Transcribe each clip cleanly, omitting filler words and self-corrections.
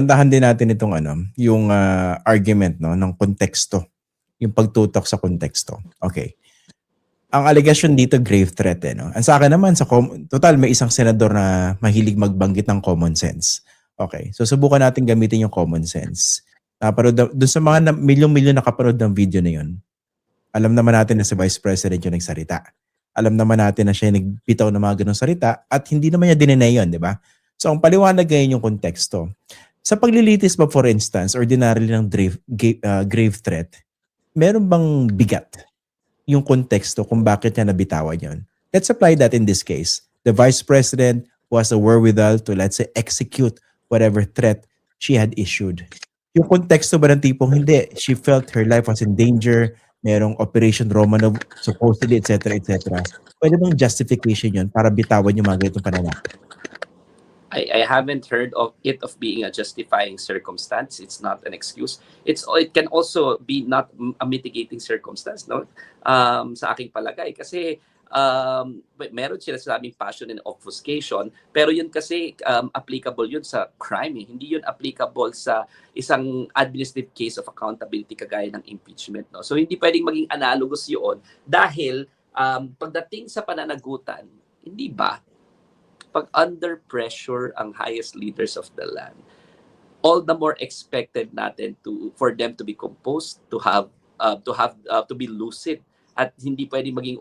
Tandahan din natin itong yung argument no ng konteksto, yung pagtutok sa konteksto. Okay. Ang allegation dito grave threat no. Ang sa akin naman total may isang senador na mahilig magbanggit ng common sense. Okay. So subukan natin gamitin yung common sense. Doon sa mga milyon-milyon nakapanood ng video na yun, alam naman natin na si Vice President yung nagsalita. Alam naman natin na siya yung nagbitaw ng mga ganong salita at hindi naman niya dinenay yun, di ba? So ang paliwanag ngayon yung konteksto. Sa paglilitis ba for instance, ordinarily ng grave threat, meron bang bigat yung konteksto kung bakit niya nabitawan yun? Let's apply that in this case. The Vice President was a wherewithal to, let's say, execute whatever threat she had issued. Yung konteksto ba ng tipong hindi, she felt her life was in danger, merong Operation Romanov, supposedly, etc., etc. Pwede bang justification yun para bitawan yung mga ganitong pananakit? I haven't heard of it of being a justifying circumstance. It's not an excuse. It can also be not a mitigating circumstance, no? Sa aking palagay kasi meron sila sabing passion and obfuscation, pero yun kasi applicable yun sa crime, eh. Hindi yun applicable sa isang administrative case of accountability kagaya ng impeachment, no? So hindi pwedeng maging analogous yun dahil pagdating sa pananagutan, hindi ba pag under pressure ang highest leaders of the land, all the more expected natin for them to be composed, to be lucid, at hindi pwedeng maging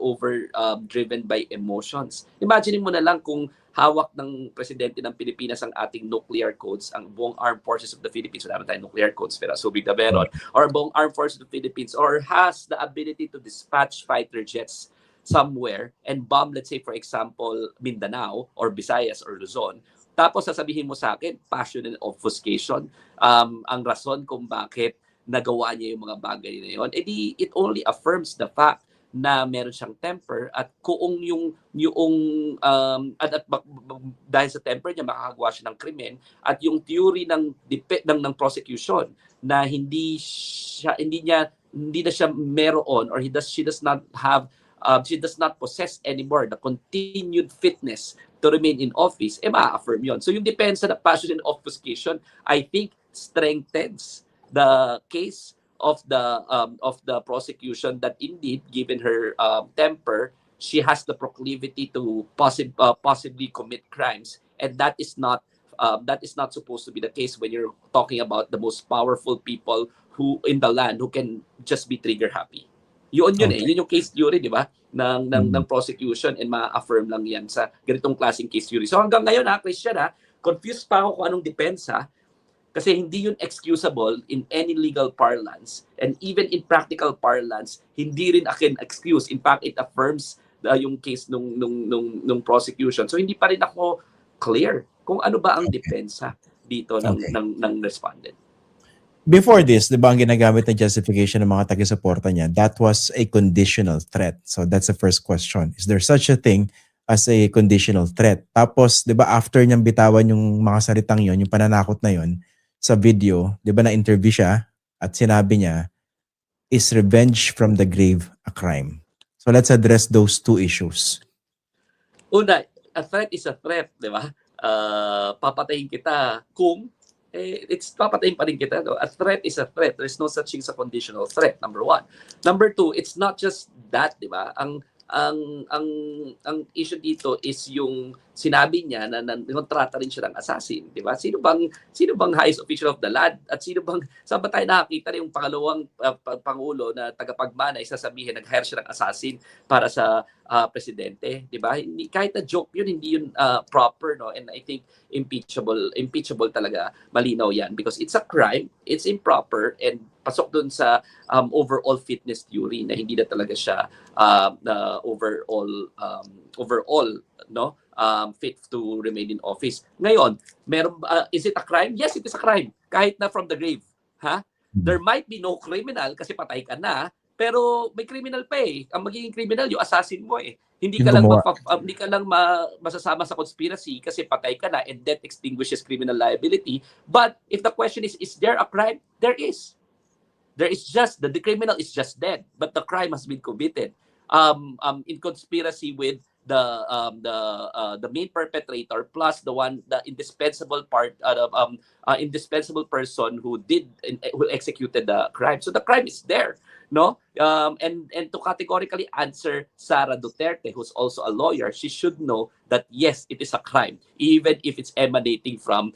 driven by emotions. Imagine mo na lang kung hawak ng presidente ng Pilipinas ang ating nuclear codes, ang buong armed forces of the Philippines, wala naman tayong nuclear codes, pero subig na meron, or buong armed forces of the Philippines, or has the ability to dispatch fighter jets somewhere and bomb, let's say for example, Mindanao or Visayas or Luzon. Tapos sasabihin mo sa akin, passion and obfuscation, ang rason kung bakit nagawa niya yung mga bagay na yun, it only affirms the fact na meron siyang temper at kung dahil sa temper niya makakagawa siya ng krimen, at yung theory ng prosecution na hindi na siya meron, or she does not possess anymore the continued fitness to remain in office, ma-affirm yun. So yung depensa na passion and obfuscation, I think, strengthens the case of the prosecution that indeed, given her temper, she has the proclivity to possibly commit crimes, and that is not supposed to be the case when you're talking about the most powerful people who in the land who can just be trigger happy. Yun okay. Yun yung case theory, di ba, ng prosecution, and ma-affirm lang yan sa ganitong klaseng case theory. So hanggang ngayon, Christian, confused pa ako kung anong depensa, kasi hindi yun excusable in any legal parlance, and even in practical parlance, hindi rin akin excuse. In fact, it affirms yung case nung prosecution. So hindi pa rin ako clear kung ano ba ang depensa dito ng respondent. Before this, di ba ang ginagamit na justification ng mga taga-suporta niya, that was a conditional threat. So that's the first question. Is there such a thing as a conditional threat? Tapos, di ba after niyang bitawan yung mga salitang yon, yung pananakot na yon sa video, di ba na-interview siya at sinabi niya, is revenge from the grave a crime? So let's address those two issues. Una, a threat is a threat, di ba? Papatayin kita kung it's papatayin pa rin kita. No? A threat is a threat. There's no such thing as a conditional threat, number one. Number two, it's not just that, di ba? Ang issue dito is yung sinabi niya na kontrata rin siya ng assassin, di ba? Sino bang highest official of the land, at saan ba tayo nakakita yung pangalawang pangulo na tagapagmana sasabihin nag-hire siya ng assassin para sa presidente, di ba? Kahit na joke yun, hindi yun proper, no? And I think impeachable talaga, malinaw yan, because it's a crime, it's improper, and pasok dun sa overall fitness theory na hindi na talaga siya overall no fit to remain in office. Ngayon, is it a crime? Yes, it is a crime. Kahit na from the grave. There might be no criminal kasi patay ka na, pero may criminal pa eh. Ang magiging criminal, yung assassin mo eh. Hindi ka lang masasama sa conspiracy kasi patay ka na, and death extinguishes criminal liability. But if the question is there a crime? There is. There is just, the criminal is just dead, but the crime has been committed in conspiracy with the main perpetrator plus the indispensable indispensable person who executed the crime. So the crime is there, no? And to categorically answer Sara Duterte, who's also a lawyer, she should know that yes, it is a crime, even if it's emanating from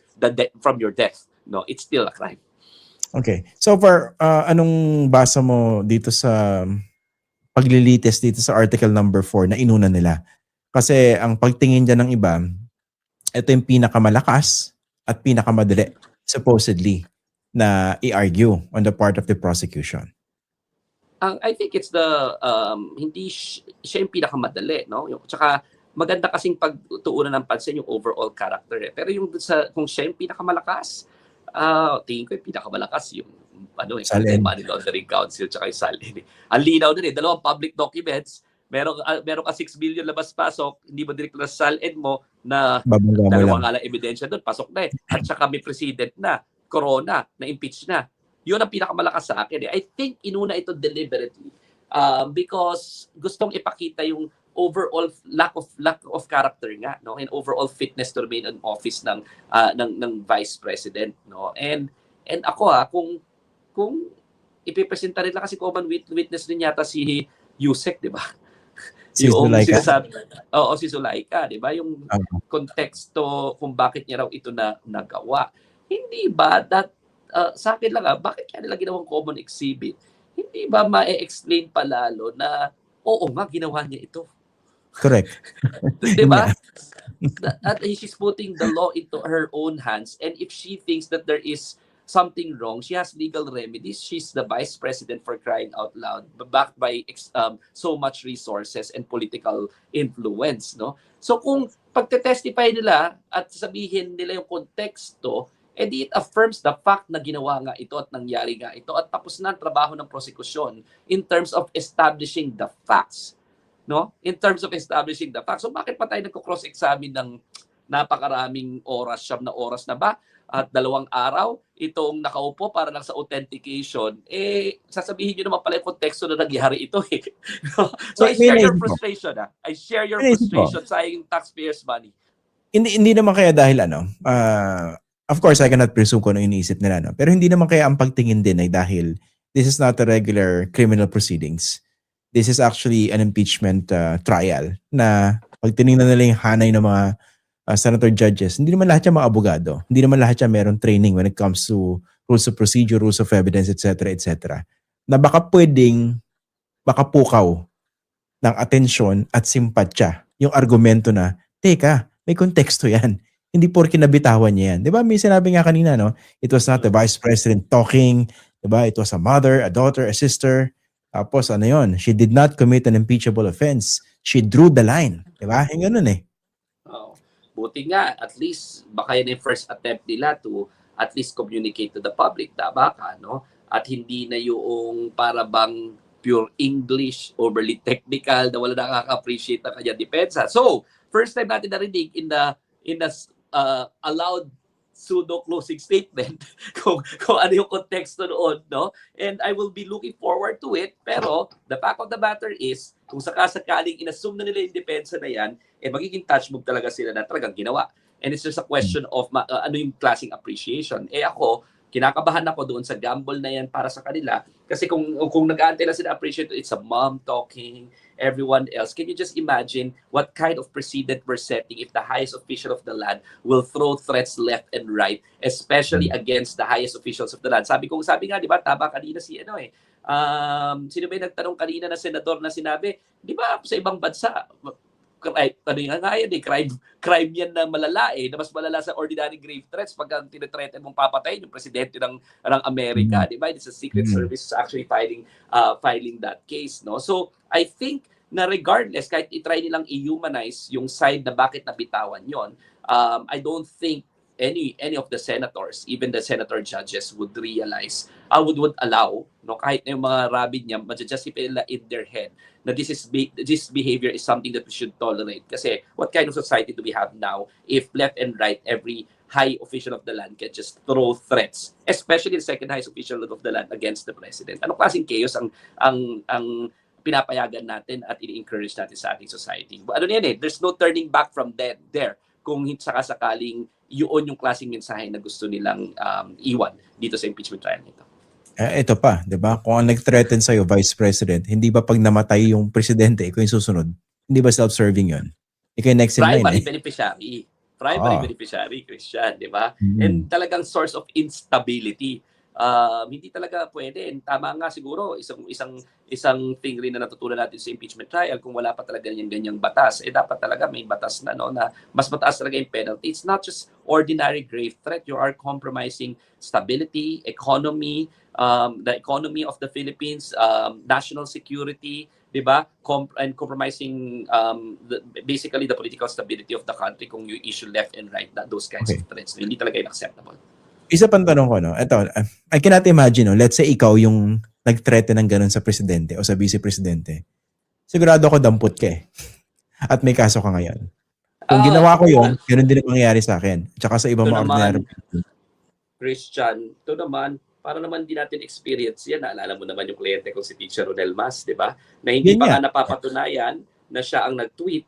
from your death. No, it's still a crime. Okay. So far, anong basa mo dito sa paglilitis dito sa article number 4 na inuna nila? Kasi ang pagtingin dyan ng iba, ito yung pinakamalakas at pinakamadali, supposedly, na i-argue on the part of the prosecution. I think it's the hindi siya yung pinakamadali, no? Tsaka maganda kasing pagtuunan ng pansin yung overall character. Pero yung kung siya yung pinakamalakas, tingin ko yung pinakamalakas yung Salen. Money Laundering Council tsaka yung Salen. Ang linaw din dalawang public documents, meron ka 6 billion labas-pasok, hindi mo direkto na Salen mo na Babangga mo dalawang lang. nga lang ebidensya doon, pasok na At saka may president na, corona, na impeach na. Yun ang pinakamalakas sa akin. I think inuna ito deliberately because gustong ipakita yung overall lack of character nga, no, and overall fitness to remain in office ng vice president, no. And ako kung ipipresenta rin lang kasi common witness din yata si Yusek, di ba? Si Zulaika? Oo, si Zulaika, di ba? Yung konteksto kung bakit niya raw ito nagawa. Hindi ba that sa akin lang bakit kaya nila ginawang common exhibit? Hindi ba ma-explain palalo na oo nga, ginawa niya ito. Correct. Di ba? At she's putting the law into her own hands, and if she thinks that there is something wrong, she has legal remedies. She's the vice president, for crying out loud, backed by so much resources and political influence, no? So kung pagte-testify nila at sabihin nila yung konteksto, edi it affirms the fact na ginawa nga ito at nangyari nga ito at tapos na ang trabaho ng prosekusyon in terms of establishing the facts, no? In terms of establishing the facts. So bakit pa tayo nagko-cross-examine ng napakaraming oras, 9 na oras na ba? At 2 araw, itong nakaupo para lang sa authentication, sasabihin nyo naman pala yung konteksto na nangyari ito. So I share your frustration. I share your frustration sa yung taxpayers' money. Hindi naman kaya dahil of course, I cannot presume kung ano iniisip nila, no? Pero hindi naman kaya ang pagtingin din ay dahil this is not a regular criminal proceedings. This is actually an impeachment trial na pag tinignan nila yung hanay ng mga senator judges, hindi naman lahat yan mga abogado. Hindi naman lahat yan meron training when it comes to rules of procedure, rules of evidence, etc., etc. Na baka pwedeng makapukaw ng atensyon at simpatya yung argumento na, teka, may konteksto yan. Hindi porke nabitawan niya yan. Di ba? May sinabi nga kanina, no? It was not the vice president talking. Di ba? It was a mother, a daughter, a sister. Tapos ano yun? She did not commit an impeachable offense. She drew the line. Di ba? Yung ganun eh. Buti nga, at least, baka yun yung first attempt nila to at least communicate to the public. Tama ka, no? At hindi na yung para bang pure English, overly technical, na wala nakaka-appreciate ng kanya depensa. So, first time natin narinig in the allowed pseudo closing statement kung ano yung konteksto noon, no? And I will be looking forward to it, pero the fact of the matter is, kung sakasakaling inassume na nila yung depensa na yan, magiging touch move talaga sila na talagang ginawa. And it's just a question of ano yung klaseng appreciation. Ako, kinakabahan ako doon sa gamble na yan para sa kanila. Kasi kung nag-aantay lang sila appreciate, it's a mom talking, everyone else. Can you just imagine what kind of precedent we're setting if the highest official of the land will throw threats left and right, especially against the highest officials of the land? Sabi nga, di ba, tama kanina sino ba yung nagtanong kanina na senador na sinabi, di ba sa ibang bansa, crime yan na malala na mas malala sa ordinary grave threats pag tinetreaten mong papatayin yung presidente ng Amerika, di ba? It's a secret service actually filing that case, no? So I think na regardless, kahit i-try nilang i-humanize yung side na bakit nabitawan yon, I don't think any of the senators, even the senator judges, would realize, would allow, no, kahit na yung mga rabid niya, ma-justify nila in their head na this behavior is something that we should tolerate. Kasi what kind of society do we have now if left and right, every high official of the land can just throw threats, especially the second highest official of the land against the president? Ano klaseng chaos ang pinapayagan natin at ini-encourage natin sa ating society. Ano yan eh, there's no turning back from there kung sakasakaling yun yung klaseng mensahe na gusto nilang iwan dito sa impeachment trial nito. Ito pa, 'di ba? Kung ang nag-threaten sa Vice President, hindi ba pag namatay yung presidente, ikaw yung susunod? Hindi ba self-serving 'yon? Ikaw yung next in line Primary eh. beneficiary. Primary beneficiary, Christian, di ba? And talagang source of instability. Hindi talaga pwede. And tama nga siguro, isang thing rin na natutunan natin sa impeachment trial, kung wala pa talaga yung ganyang batas, dapat talaga may batas na, no, na mas mataas talaga yung penalty. It's not just ordinary grave threat. You are compromising stability, economy, the economy of the Philippines, national security, di ba? And compromising basically the political stability of the country kung you issue left and right those kinds of threats. Hindi talaga inacceptable. Isa pang tanong ko, no? Ito, I cannot imagine, no? Let's say ikaw yung nag-threaten ng ganun sa presidente o sa vice-presidente. Sigurado ako dampot ka eh. At may kaso ka ngayon. Kung ginawa ko yun, ganun din ang mangyayari sa akin. Tsaka sa ibang mga ordinary people. Christian, ito naman, para naman di natin experience yan. Naalala mo naman yung kliyente ko si Teacher Rodel Mas, di ba? Na hindi pa nga napapatunayan na siya ang nag-tweet.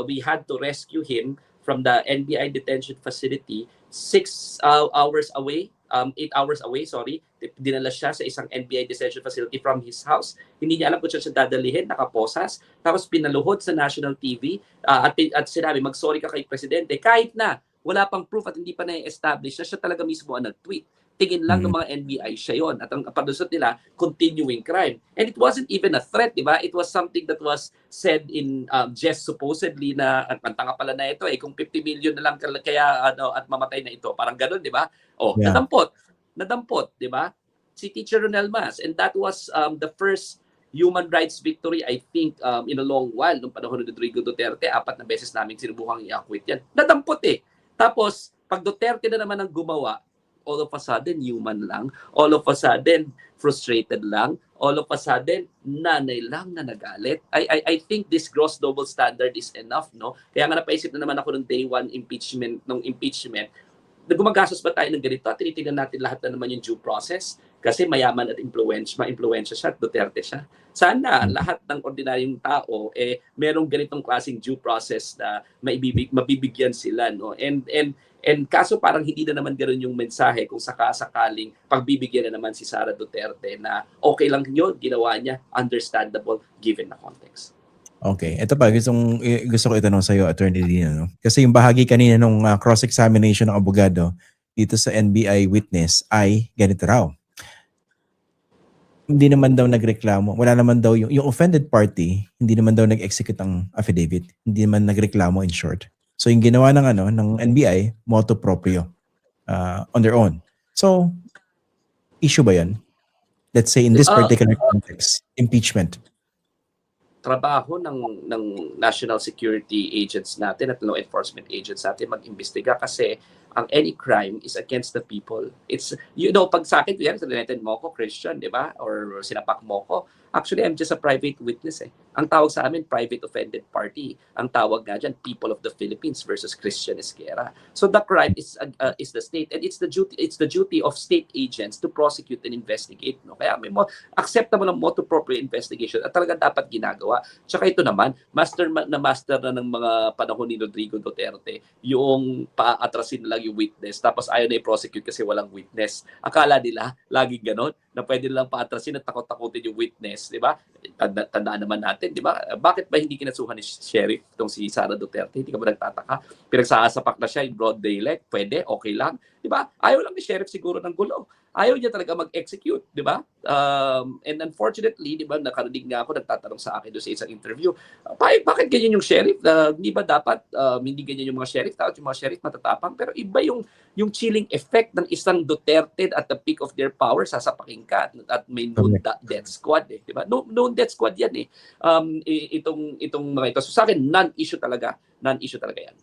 We had to rescue him from the NBI detention facility 6 hours away, 8 hours away, sorry. Dinala siya sa isang NBI detention facility from his house. Hindi niya alam kung siya dadalhin, nakaposas. Tapos pinaluhod sa national TV at sinabi, mag-sorry ka kay Presidente. Kahit na wala pang proof at hindi pa na-establish na siya talaga mismo ang nag-tweet. Tingin lang ng mga NBI siya yon. At ang palusot nila, continuing crime. And it wasn't even a threat, di ba? It was something that was said in jest supposedly na ang tanga pala na ito eh. Kung 50 million na lang kaya at mamatay na ito. Parang ganun, di ba? Nadampot, di ba? Si Teacher Ronel Mas. And that was the first human rights victory, I think, in a long while. Nung panahon ni Rodrigo Duterte, 4 na beses namin sinubukang i-acquit yan. Nadampot eh. Tapos, pag Duterte na naman ang gumawa, all of a sudden, human lang. All of a sudden, frustrated lang. All of a sudden, nanay lang na nagalit. I think this gross double standard is enough, no? Kaya nga napaisip na naman ako ng day one impeachment, gumagastos ba tayo ng ganito? At tinitingnan natin lahat na naman yung due process kasi mayaman at ma-impluensya siya at Duterte siya. Sana lahat ng ordinaryong tao merong ganitong klaseng due process na mabibigyan sila, no? And kaso parang hindi na naman ganoon yung mensahe kung sakasakaling pagbibigyan na naman si Sara Duterte na okay lang yun, ginawa niya, understandable given the context. Okay, ito pa, gusto ko itanong sa iyo, Attorney Lina, no? Kasi yung bahagi kanina nung cross-examination ng abogado dito sa NBI witness ay ganito raw. Hindi naman daw nagreklamo, wala naman daw yung offended party, hindi naman daw nag-execute ang affidavit, hindi naman nagreklamo in short. So yung ginawa ng NBI, motu proprio on their own. So issue ba 'yan? Let's say in this particular context, impeachment. Trabaho ng national security agents natin at law enforcement agents natin mag-imbestiga kasi ang any crime is against the people. It's, pag sa akin, sinuneten mo ko, Christian, di ba? Or sinapak mo ko. Actually, I'm just a private witness eh. Ang tawag sa amin, private offended party. Ang tawag nga dyan, People of the Philippines versus Christian Esquerra. So the crime is the state, and it's the duty of state agents to prosecute and investigate. No? Kaya may acceptable ang motu proprio investigation at talaga dapat ginagawa. Tsaka ito naman, master na ng mga panahon ni Rodrigo Duterte, yung paatrasin lang yung witness, tapos ayaw na i-prosecute kasi walang witness. Akala nila, laging ganon, na pwede nilang paatrasin at takot-takutin yung witness, di ba? Tandaan naman natin, di ba? Bakit ba hindi kinasuhan ni Sheriff itong si Sara Duterte? Hindi ka ba nagtataka? Pinagsasapak na siya in broad daylight, pwede, okay lang. Di ba? Ayaw lang ni Sheriff siguro ng gulo. Ayaw niya talaga mag-execute, di ba? And unfortunately, di ba, nakarinig nga ako, nagtatanong sa akin doon sa isang interview, bakit ganyan yung sheriff? Hindi ba dapat hindi ganyan yung mga sheriff? Tapos yung mga sheriff matatapang. Pero iba yung chilling effect ng isang Duterte at the peak of their power, sasapakin ka at may known death squad, eh, di ba? Known death squad yan eh. Itong mga ito. So sa akin, non-issue talaga yan.